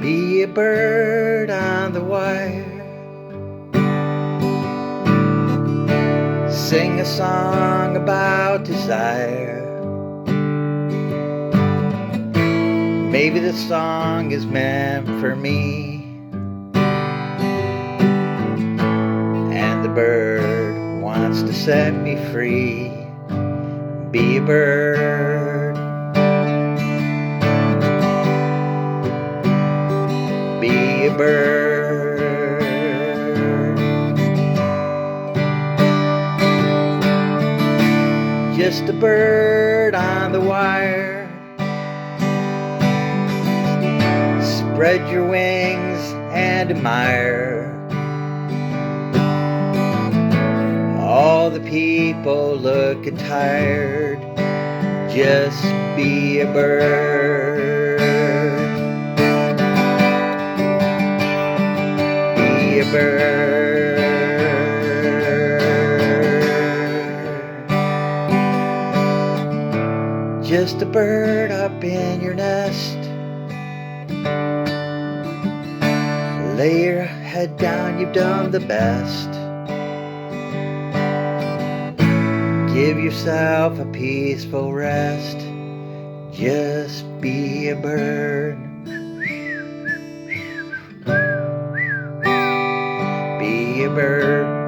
Be a bird on the wire. Sing a song about desire. Maybe the song is meant for me, and the bird wants to set me free. Be a bird. Be a bird. Just a bird on the wire. Spread your wings and admire all the people looking tired. Just be a bird. Be a bird. Just a bird up in your nest. Lay your head down, you've done the best. Give yourself a peaceful rest. Just be a bird. Be a bird.